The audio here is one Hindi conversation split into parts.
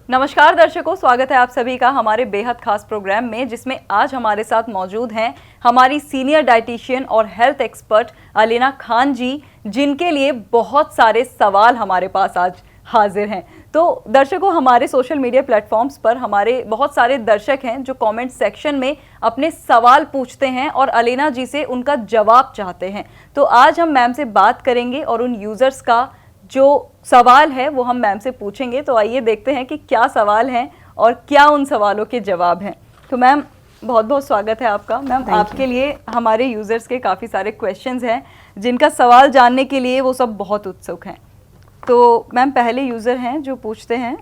नमस्कार दर्शकों, स्वागत है आप सभी का हमारे बेहद खास प्रोग्राम में, जिसमें आज हमारे साथ मौजूद हैं हमारी सीनियर डाइटिशियन और हेल्थ एक्सपर्ट अलीना खान जी, जिनके लिए बहुत सारे सवाल हमारे पास आज हाजिर हैं। तो दर्शकों, हमारे सोशल मीडिया प्लेटफॉर्म्स पर हमारे बहुत सारे दर्शक हैं जो कमेंट सेक्शन में अपने सवाल पूछते हैं और अलीना जी से उनका जवाब चाहते हैं। तो आज हम मैम से बात करेंगे और उन यूज़र्स का जो सवाल है वो हम मैम से पूछेंगे। तो आइए देखते हैं कि क्या सवाल हैं और क्या उन सवालों के जवाब हैं। तो मैम, बहुत बहुत स्वागत है आपका। मैम, आपके लिए हमारे यूज़र्स के काफ़ी सारे क्वेश्चंस हैं जिनका सवाल जानने के लिए वो सब बहुत उत्सुक हैं। तो मैम, पहले यूज़र हैं जो पूछते हैं,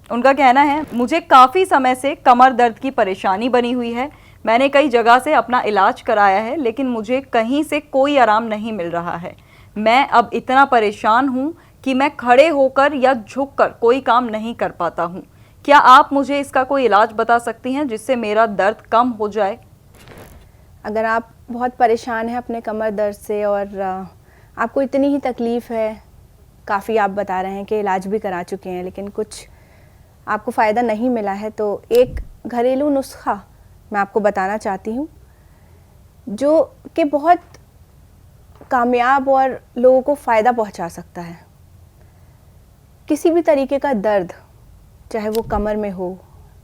उनका कहना है, मुझे काफ़ी समय से कमर दर्द की परेशानी बनी हुई है। मैंने कई जगह से अपना इलाज कराया है, लेकिन मुझे कहीं से कोई आराम नहीं मिल रहा है। मैं अब इतना परेशान हूँ कि मैं खड़े होकर या झुककर कोई काम नहीं कर पाता हूँ। क्या आप मुझे इसका कोई इलाज बता सकती हैं जिससे मेरा दर्द कम हो जाए? अगर आप बहुत परेशान हैं अपने कमर दर्द से और आपको इतनी ही तकलीफ़ है, काफ़ी आप बता रहे हैं कि इलाज भी करा चुके हैं लेकिन कुछ आपको फ़ायदा नहीं मिला है, तो एक घरेलू नुस्खा मैं आपको बताना चाहती हूँ जो कि बहुत कामयाब और लोगों को फ़ायदा पहुंचा सकता है। किसी भी तरीके का दर्द, चाहे वो कमर में हो,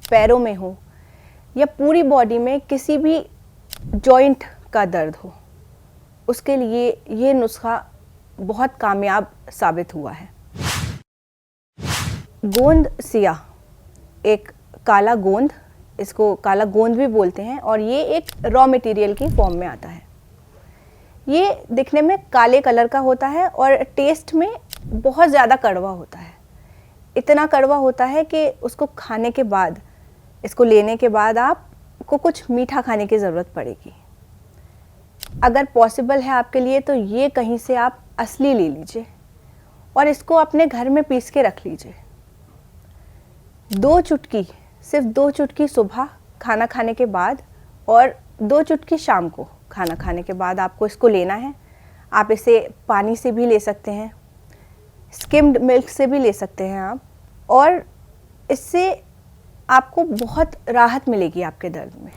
पैरों में हो या पूरी बॉडी में किसी भी जॉइंट का दर्द हो, उसके लिए ये नुस्खा बहुत कामयाब साबित हुआ है। गोंद सिया, एक काला गोंद, इसको काला गोंद भी बोलते हैं, और ये एक रॉ मटेरियल की फॉर्म में आता है। ये दिखने में काले कलर का होता है और टेस्ट में बहुत ज़्यादा कड़वा होता है। इतना कड़वा होता है कि उसको खाने के बाद, इसको लेने के बाद आपको कुछ मीठा खाने की ज़रूरत पड़ेगी। अगर पॉसिबल है आपके लिए तो ये कहीं से आप असली ले लीजिए और इसको अपने घर में पीस के रख लीजिए। 2 चुटकी, सिर्फ 2 चुटकी सुबह खाना खाने के बाद और 2 चुटकी शाम को खाना खाने के बाद आपको इसको लेना है। आप इसे पानी से भी ले सकते हैं, स्किम्ड मिल्क से भी ले सकते हैं आप, और इससे आपको बहुत राहत मिलेगी आपके दर्द में।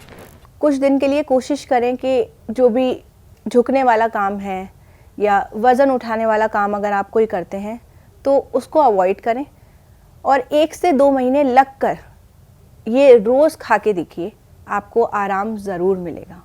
कुछ दिन के लिए कोशिश करें कि जो भी झुकने वाला काम है या वज़न उठाने वाला काम अगर आप कोई करते हैं तो उसको अवॉइड करें, और 1 से 2 महीने लग कर ये रोज़ खा के देखिए, आपको आराम ज़रूर मिलेगा।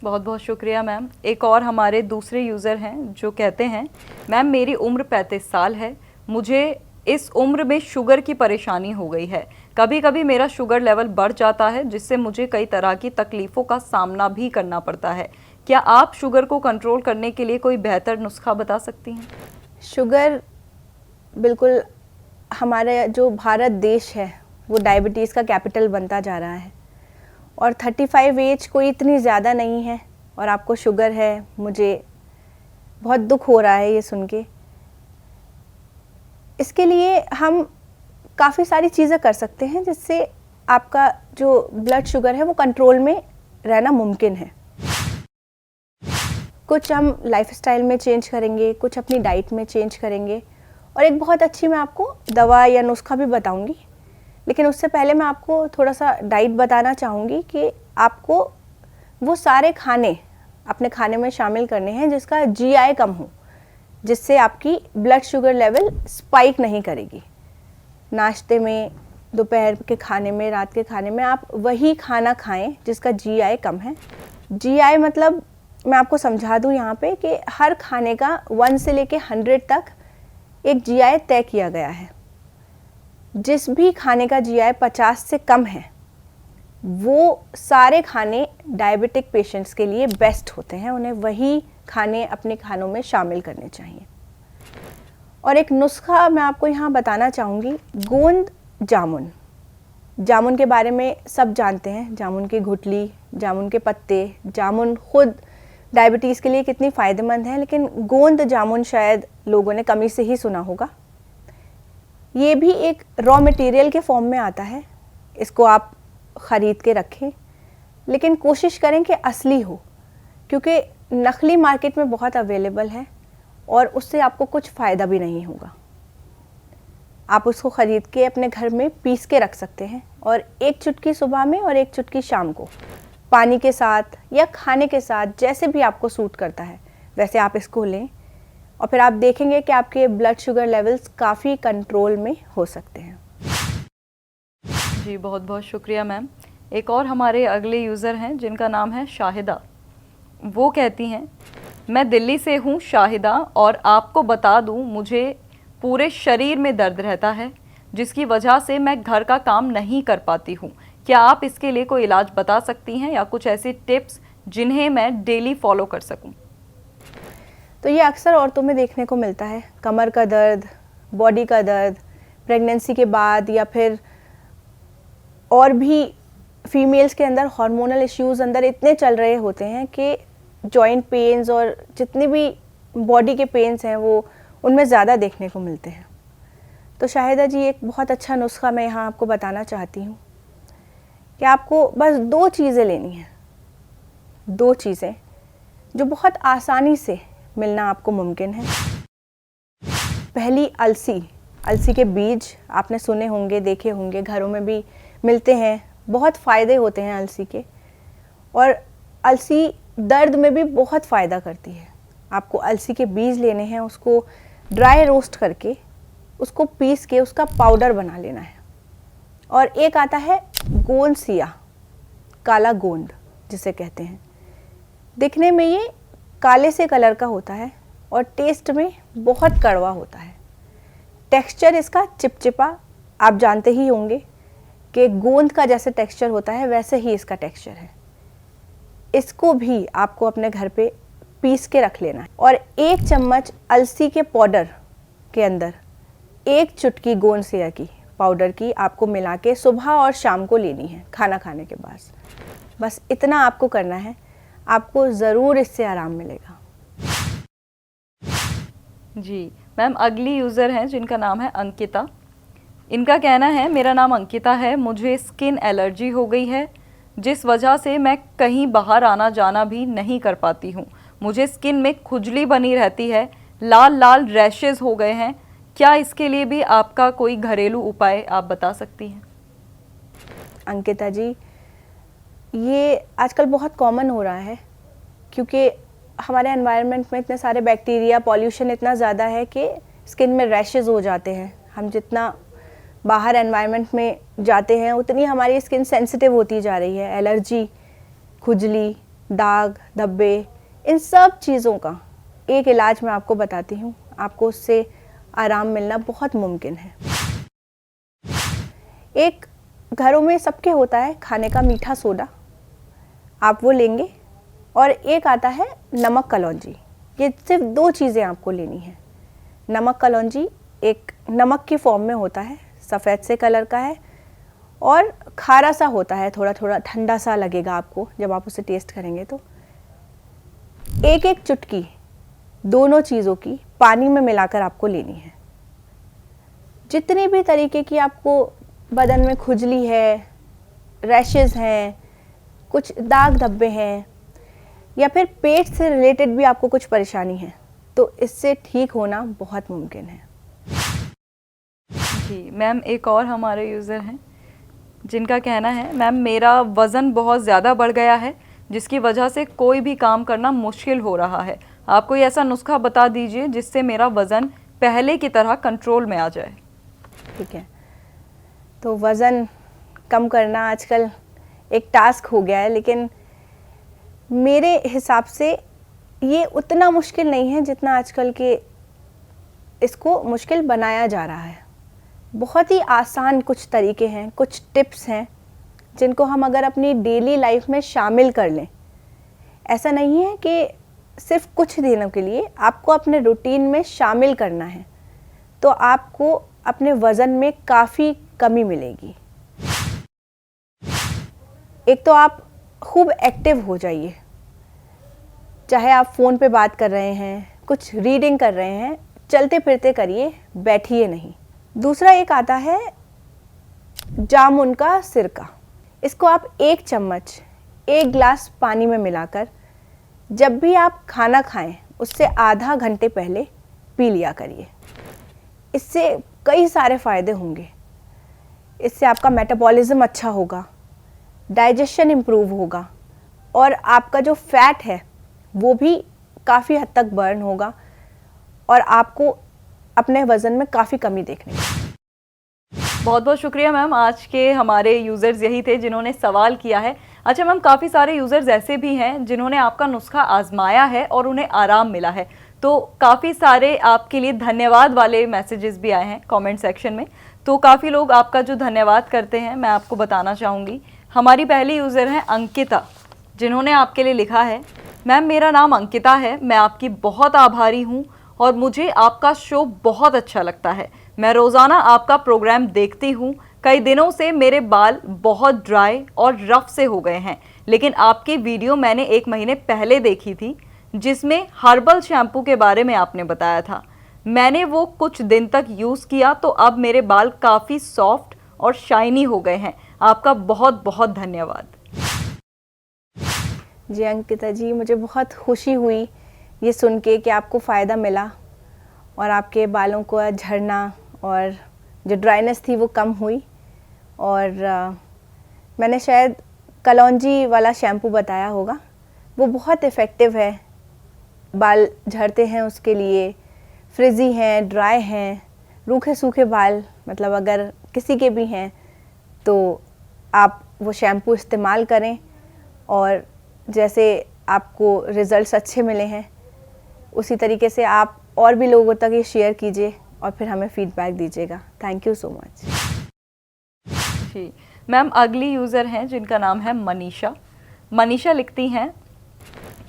बहुत बहुत शुक्रिया मैम। एक और हमारे दूसरे यूज़र हैं जो कहते हैं, मैम मेरी उम्र 35 साल है। मुझे इस उम्र में शुगर की परेशानी हो गई है। कभी कभी मेरा शुगर लेवल बढ़ जाता है, जिससे मुझे कई तरह की तकलीफ़ों का सामना भी करना पड़ता है। क्या आप शुगर को कंट्रोल करने के लिए कोई बेहतर नुस्खा बता सकती हैं? शुगर, बिल्कुल, हमारा जो भारत देश है वो डायबिटीज़ का कैपिटल बनता जा रहा है, और 35 एज कोई इतनी ज़्यादा नहीं है और आपको शुगर है। मुझे बहुत दुख हो रहा है ये सुन के। इसके लिए हम काफ़ी सारी चीज़ें कर सकते हैं जिससे आपका जो ब्लड शुगर है वो कंट्रोल में रहना मुमकिन है। कुछ हम लाइफस्टाइल में चेंज करेंगे, कुछ अपनी डाइट में चेंज करेंगे, और एक बहुत अच्छी मैं आपको दवा या नुस्खा भी बताऊंगी। लेकिन उससे पहले मैं आपको थोड़ा सा डाइट बताना चाहूँगी कि आपको वो सारे खाने अपने खाने में शामिल करने हैं जिसका जीआई कम हो, जिससे आपकी ब्लड शुगर लेवल स्पाइक नहीं करेगी। नाश्ते में, दोपहर के खाने में, रात के खाने में आप वही खाना खाएं जिसका जीआई कम है। जीआई मतलब, मैं आपको समझा दूं यहाँ पे कि हर खाने का 1 से लेके 100 तक एक जीआई तय किया गया है। जिस भी खाने का जीआई 50 से कम है वो सारे खाने डायबिटिक पेशेंट्स के लिए बेस्ट होते हैं, उन्हें वही खाने अपने खानों में शामिल करने चाहिए। और एक नुस्खा मैं आपको यहाँ बताना चाहूँगी, गोंद जामुन। जामुन के बारे में सब जानते हैं, जामुन की गुठली, जामुन के पत्ते, जामुन खुद डायबिटीज़ के लिए कितनी फ़ायदेमंद है, लेकिन गोंद जामुन शायद लोगों ने कमी से ही सुना होगा। ये भी एक रॉ मटेरियल के फॉर्म में आता है। इसको आप ख़रीद के रखें, लेकिन कोशिश करें कि असली हो, क्योंकि नकली मार्केट में बहुत अवेलेबल है और उससे आपको कुछ फ़ायदा भी नहीं होगा। आप उसको ख़रीद के अपने घर में पीस के रख सकते हैं और एक चुटकी सुबह में और एक चुटकी शाम को पानी के साथ या खाने के साथ, जैसे भी आपको सूट करता है वैसे आप इसको लें और फिर आप देखेंगे कि आपके ब्लड शुगर लेवल्स काफ़ी कंट्रोल में हो सकते हैं। जी बहुत बहुत शुक्रिया मैम। एक और हमारे अगले यूज़र हैं जिनका नाम है शाहिदा। वो कहती हैं, मैं दिल्ली से हूँ शाहिदा, और आपको बता दूँ मुझे पूरे शरीर में दर्द रहता है जिसकी वजह से मैं घर का काम नहीं कर पाती हूँ। क्या आप इसके लिए कोई इलाज बता सकती हैं या कुछ ऐसी टिप्स जिन्हें मैं डेली फॉलो कर सकूँ? तो ये अक्सर औरतों में देखने को मिलता है, कमर का दर्द, बॉडी का दर्द, प्रेगनेंसी के बाद या फिर और भी फीमेल्स के अंदर हार्मोनल इश्यूज़ अंदर इतने चल रहे होते हैं कि जॉइंट पेन्स और जितनी भी बॉडी के पेन्स हैं वो उनमें ज़्यादा देखने को मिलते हैं। तो शाहिदा जी, एक बहुत अच्छा नुस्खा मैं यहाँ आपको बताना चाहती हूँ कि आपको बस 2 चीज़ें लेनी हैं, 2 चीज़ें जो बहुत आसानी से मिलना आपको मुमकिन है। पहली, अलसी के बीज आपने सुने होंगे, देखे होंगे, घरों में भी मिलते हैं, बहुत फ़ायदे होते हैं अलसी के। और अलसी दर्द में भी बहुत फ़ायदा करती है। आपको अलसी के बीज लेने हैं, उसको ड्राई रोस्ट करके उसको पीस के उसका पाउडर बना लेना है। और एक आता है गोंद सिया, काला गोंद जिसे कहते हैं। दिखने में ये काले से कलर का होता है और टेस्ट में बहुत कड़वा होता है। टेक्सचर इसका चिपचिपा, आप जानते ही होंगे कि गोंद का जैसे टेक्सचर होता है वैसे ही इसका टेक्सचर है। इसको भी आपको अपने घर पे पीस के रख लेना है और 1 चम्मच अलसी के पाउडर के अंदर 1 चुटकी गोंद सिया की पाउडर की आपको मिला के सुबह और शाम को लेनी है खाना खाने के बाद। बस इतना आपको करना है, आपको ज़रूर इससे आराम मिलेगा। जी मैम, अगली यूज़र हैं जिनका नाम है अंकिता। इनका कहना है, मेरा नाम अंकिता है, मुझे स्किन एलर्जी हो गई है जिस वजह से मैं कहीं बाहर आना जाना भी नहीं कर पाती हूँ। मुझे स्किन में खुजली बनी रहती है, लाल लाल रैशेज़ हो गए हैं। क्या इसके लिए भी आपका कोई घरेलू उपाय आप बता सकती हैं? अंकिता जी, ये आजकल बहुत कॉमन हो रहा है क्योंकि हमारे एनवायरनमेंट में इतने सारे बैक्टीरिया, पॉल्यूशन इतना ज़्यादा है कि स्किन में रैशेज़ हो जाते हैं। हम जितना बाहर एनवायरनमेंट में जाते हैं उतनी हमारी स्किन सेंसिटिव होती जा रही है। एलर्जी, खुजली, दाग, धब्बे, इन सब चीज़ों का एक इलाज मैं आपको बताती हूँ, आपको उससे आराम मिलना बहुत मुमकिन है। एक घरों में सबके होता है खाने का मीठा सोडा, आप वो लेंगे। और एक आता है नमक कलौंजी। ये सिर्फ 2 चीज़ें आपको लेनी है। नमक कलौंजी एक नमक की फॉर्म में होता है, सफ़ेद से कलर का है और खारा सा होता है, थोड़ा थोड़ा ठंडा सा लगेगा आपको जब आप उसे टेस्ट करेंगे। तो 1-1 चुटकी दोनों चीज़ों की पानी में मिलाकर आपको लेनी है। जितनी भी तरीके की आपको बदन में खुजली है, रैशेज़ हैं, कुछ दाग धब्बे हैं या फिर पेट से रिलेटेड भी आपको कुछ परेशानी है, तो इससे ठीक होना बहुत मुमकिन है। जी मैम, एक और हमारे यूज़र हैं जिनका कहना है, मैम मेरा वज़न बहुत ज़्यादा बढ़ गया है जिसकी वजह से कोई भी काम करना मुश्किल हो रहा है। आप कोई ऐसा नुस्खा बता दीजिए जिससे मेरा वज़न पहले की तरह कंट्रोल में आ जाए। ठीक है, तो वज़न कम करना आजकल एक टास्क हो गया है, लेकिन मेरे हिसाब से ये उतना मुश्किल नहीं है जितना आजकल के इसको मुश्किल बनाया जा रहा है। बहुत ही आसान कुछ तरीके हैं, कुछ टिप्स हैं जिनको हम अगर अपनी डेली लाइफ में शामिल कर लें, ऐसा नहीं है कि सिर्फ कुछ दिनों के लिए, आपको अपने रूटीन में शामिल करना है तो आपको अपने वज़न में काफ़ी कमी मिलेगी। एक तो आप खूब एक्टिव हो जाइए, चाहे आप फ़ोन पे बात कर रहे हैं, कुछ रीडिंग कर रहे हैं, चलते फिरते करिए, बैठिए नहीं। दूसरा एक आता है जामुन का सिरका। इसको आप 1 चम्मच 1 गिलास पानी में मिलाकर जब भी आप खाना खाएं उससे आधा घंटे पहले पी लिया करिए। इससे कई सारे फ़ायदे होंगे। इससे आपका मेटाबॉलिज्म अच्छा होगा, डाइजेशन इम्प्रूव होगा और आपका जो फैट है वो भी काफ़ी हद तक बर्न होगा और आपको अपने वज़न में काफ़ी कमी देखने को। बहुत बहुत शुक्रिया मैम। आज के हमारे यूज़र्स यही थे जिन्होंने सवाल किया है। अच्छा मैम, काफ़ी सारे यूज़र्स ऐसे भी हैं जिन्होंने आपका नुस्खा आजमाया है और उन्हें आराम मिला है, तो काफ़ी सारे आपके लिए धन्यवाद वाले मैसेजेस भी आए हैं कमेंट सेक्शन में। तो काफ़ी लोग आपका जो धन्यवाद करते हैं मैं आपको बताना चाहूँगी। हमारी पहली यूज़र हैं अंकिता, जिन्होंने आपके लिए लिखा है, मैम मेरा नाम अंकिता है, मैं आपकी बहुत आभारी हूँ और मुझे आपका शो बहुत अच्छा लगता है। मैं रोज़ाना आपका प्रोग्राम देखती हूँ। कई दिनों से मेरे बाल बहुत ड्राई और रफ से हो गए हैं, लेकिन आपकी वीडियो मैंने 1 महीने पहले देखी थी जिसमें हर्बल शैम्पू के बारे में आपने बताया था। मैंने वो कुछ दिन तक यूज़ किया तो अब मेरे बाल काफ़ी सॉफ्ट और शाइनी हो गए हैं। आपका बहुत बहुत धन्यवाद। जी अंकिता जी, मुझे बहुत खुशी हुई ये सुन के कि आपको फ़ायदा मिला और आपके बालों को झड़ना और जो ड्राइनेस थी वो कम हुई। और मैंने शायद कलौंजी वाला शैम्पू बताया होगा, वो बहुत इफ़ेक्टिव है। बाल झड़ते हैं उसके लिए, फ्रिज़ी हैं, ड्राई हैं, रूखे सूखे बाल मतलब अगर किसी के भी हैं तो आप वो शैम्पू इस्तेमाल करें और जैसे आपको रिज़ल्ट्स अच्छे मिले हैं उसी तरीके से आप और भी लोगों तक ये शेयर कीजिए और फिर हमें फीडबैक दीजिएगा। Thank you so much. जी मैम, अगली यूज़र हैं जिनका नाम है मनीषा। मनीषा लिखती हैं,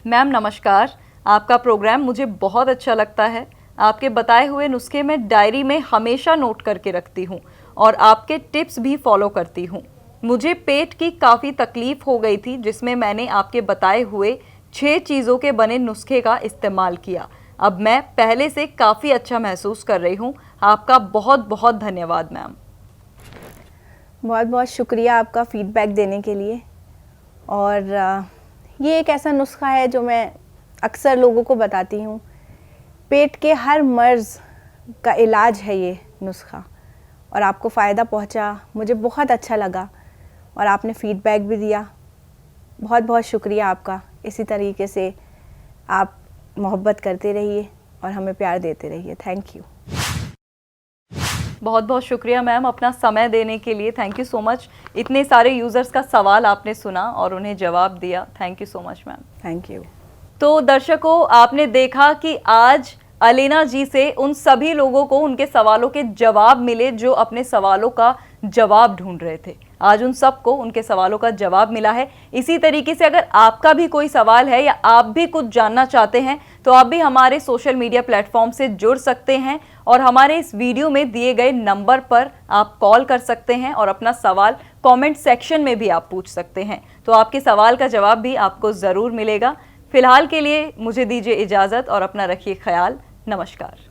मैम नमस्कार, आपका प्रोग्राम मुझे बहुत अच्छा लगता है। आपके बताए हुए नुस्खे मैं डायरी में हमेशा नोट करके रखती हूँ और आपके टिप्स भी फॉलो करती हूँ। मुझे पेट की काफ़ी तकलीफ़ हो गई थी जिसमें मैंने आपके बताए हुए 6 चीज़ों के बने नुस्खे का इस्तेमाल किया। अब मैं पहले से काफ़ी अच्छा महसूस कर रही हूँ। आपका बहुत बहुत धन्यवाद मैम। बहुत बहुत शुक्रिया आपका फ़ीडबैक देने के लिए। और ये एक ऐसा नुस्खा है जो मैं अक्सर लोगों को बताती हूँ। पेट के हर मर्ज़ का इलाज है ये नुस्खा और आपको फ़ायदा पहुँचा, मुझे बहुत अच्छा लगा और आपने फ़ीडबैक भी दिया। बहुत बहुत शुक्रिया आपका। इसी तरीके से आप मोहब्बत करते रहिए और हमें प्यार देते रहिए। Thank you. बहुत बहुत शुक्रिया मैम अपना समय देने के लिए। Thank you so much. इतने सारे यूज़र्स का सवाल आपने सुना और उन्हें जवाब दिया। Thank you so much ma'am. Thank you. तो दर्शकों, आपने देखा कि आज अलीना जी से उन सभी लोगों को उनके सवालों के जवाब मिले जो अपने सवालों का जवाब ढूंढ रहे थे। आज उन सबको उनके सवालों का जवाब मिला है। इसी तरीके से अगर आपका भी कोई सवाल है या आप भी कुछ जानना चाहते हैं तो आप भी हमारे सोशल मीडिया प्लेटफॉर्म से जुड़ सकते हैं और हमारे इस वीडियो में दिए गए नंबर पर आप कॉल कर सकते हैं और अपना सवाल कमेंट सेक्शन में भी आप पूछ सकते हैं। तो आपके सवाल का जवाब भी आपको ज़रूर मिलेगा। फिलहाल के लिए मुझे दीजिए इजाज़त और अपना रखिए ख्याल। नमस्कार।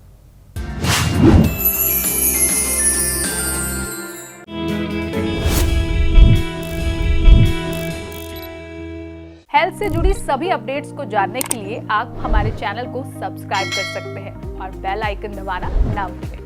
हेल्थ से जुड़ी सभी अपडेट्स को जानने के लिए आप हमारे चैनल को सब्सक्राइब कर सकते हैं और बेल आइकन दबाना ना भूलें।